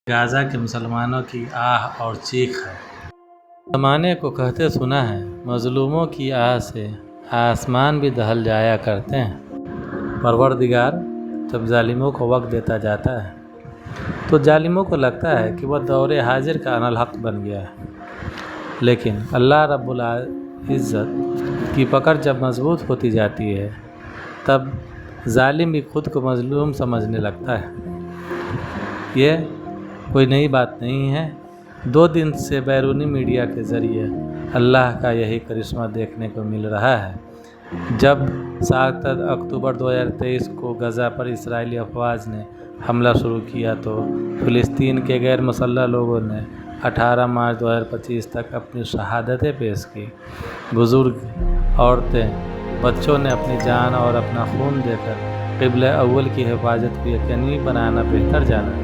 غزہ کے مسلمانوں کی آہ اور چیخ ہے۔ زمانے کو کہتے سنا ہے، مظلوموں کی آہ سے آسمان بھی دہل جایا کرتے ہیں۔ پروردگار جب ظالموں کو وقت دیتا جاتا ہے تو ظالموں کو لگتا ہے کہ وہ دور حاضر کا اناالحق بن گیا ہے، لیکن اللہ رب العزت کی پکڑ جب مضبوط ہوتی جاتی ہے تب ظالم بھی خود کو مظلوم سمجھنے لگتا ہے۔ یہ کوئی نئی بات نہیں ہے۔ 2 دن سے بیرونی میڈیا کے ذریعے اللہ کا یہی کرشمہ دیکھنے کو مل رہا ہے۔ جب 7 اکتوبر 2023 کو غزہ پر اسرائیلی افواج نے حملہ شروع کیا تو فلسطین کے غیر مسلح لوگوں نے 18 مارچ 2025 تک اپنی شہادتیں پیش کی۔ بزرگ، عورتیں، بچوں نے اپنی جان اور اپنا خون دے کر قبلہ اول کی حفاظت کو یقینی بنانا بہتر جانا۔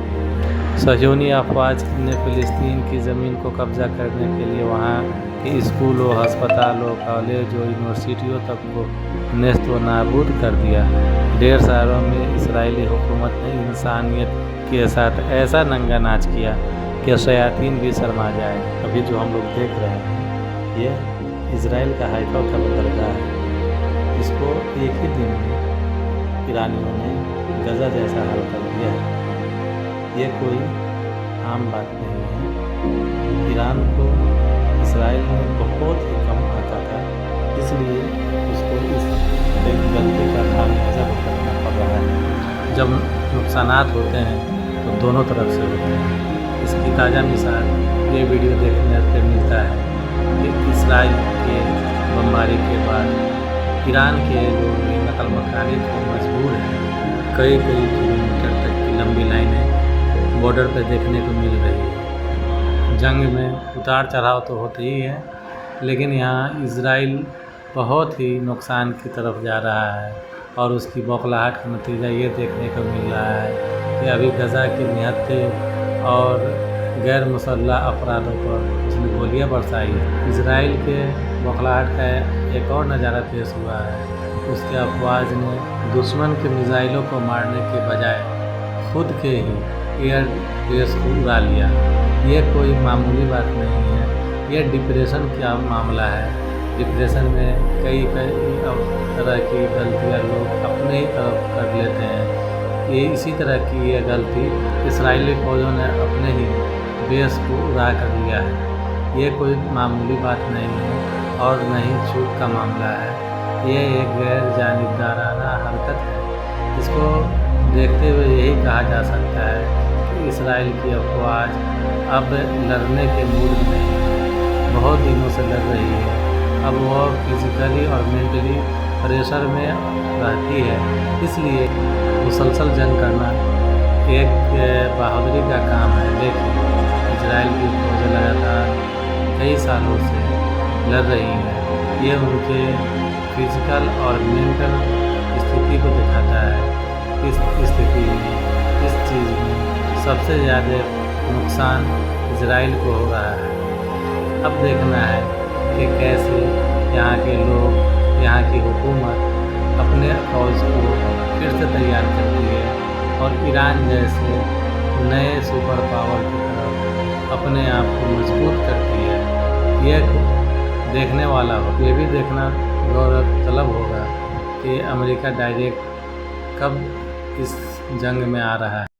صہیونی افواج نے فلسطین کی زمین کو قبضہ کرنے کے لیے وہاں کے اسکولوں، ہسپتالوں، کالجوں، یونیورسٹیوں تک کو نیست و نابود کر دیا۔ 1.5 سالوں میں اسرائیلی حکومت نے انسانیت کے ساتھ ایسا ننگا ناچ کیا کہ شیاطین بھی شرما جائیں۔ ابھی جو ہم لوگ دیکھ رہے ہیں یہ اسرائیل کا حیفا کا بندرگاہ ہے۔ اس کو ایک ہی دن میں ایرانیوں نے غزہ جیسا حل کر دیا ہے۔ یہ کوئی عام بات نہیں ہے۔ ایران کو اسرائیل میں بہت ہی کم آتا تھا، اس لیے اس کو اس غلطی کا خمیازہ بھگتنا پڑ رہا ہے۔ جب نقصانات ہوتے ہیں تو دونوں طرف سے ہوتے ہیں۔ اس کی تازہ مثال یہ ویڈیو دیکھنے سے ملتا ہے کہ اسرائیل کے بمباری کے بعد ایران کے لوگ بھی نقل مکانی کو مجبور ہیں۔ کئی کلومیٹر تک کی لمبی لائنیں بارڈر پہ دیکھنے کو مل رہی ہے۔ جنگ میں اتار چڑھاؤ تو ہوتے ہی ہے، لیکن یہاں اسرائیل بہت ہی نقصان کی طرف جا رہا ہے، اور اس کی بوکھلاہٹ کا نتیجہ یہ دیکھنے کو مل رہا ہے کہ ابھی غزہ کے نہتے اور غیر مسلح افرادوں پر اس نے گولیاں برسائی ہیں۔ اسرائیل کے بوکھلاہٹ کا ایک اور نظارہ پیش ہوا ہے۔ اس کے افواج نے دشمن کے میزائلوں کو مارنے کے بجائے خود کے ہی ایئر بیس کو اڑا لیا۔ یہ کوئی معمولی بات نہیں ہے، یہ ڈپریشن کا معاملہ ہے۔ ڈپریشن میں کئی طرح کی غلطیاں لوگ اپنے ہی طرف کر لیتے ہیں۔ یہ اسی طرح کی یہ غلطی اسرائیلی فوجوں نے اپنے ہی بیس کو اڑا کر لیا ہے۔ یہ کوئی معمولی بات نہیں ہے اور نہ ہی چوک کا معاملہ ہے۔ یہ ایک غیر جانبدارانہ حرکت ہے۔ اس کو دیکھتے ہوئے یہی کہا جا سکتا ہے کہ اسرائیل کی افواج اب لڑنے کے موڈ میں نہیں ہے، بہت دنوں سے لڑ رہی ہے۔ اب وہ فزیکلی اور مینٹلی پریشر میں رہتی ہے، اس لیے مسلسل جنگ کرنا ایک بہادری کا کام ہے۔ لیکن اسرائیل کی فوجیں لگاتار کئی سالوں سے لڑ رہی ہے۔ یہ ان کے فزیکل اور مینٹل استھتی کو دکھاتا ہے۔ اس استھتی میں، اس چیز میں سب سے زیادہ نقصان اسرائیل کو ہو رہا ہے۔ اب دیکھنا ہے کہ کیسے یہاں کے لوگ، یہاں کی حکومت اپنے فوج کو پھر سے تیار کرتی ہے اور ایران جیسے نئے سپر پاور کی طرف اپنے آپ کو مضبوط کرتی ہے۔ یہ دیکھنے والا ہو، یہ بھی دیکھنا غور طلب ہوگا کہ امریکہ ڈائریکٹ کب اس جنگ میں آ رہا ہے۔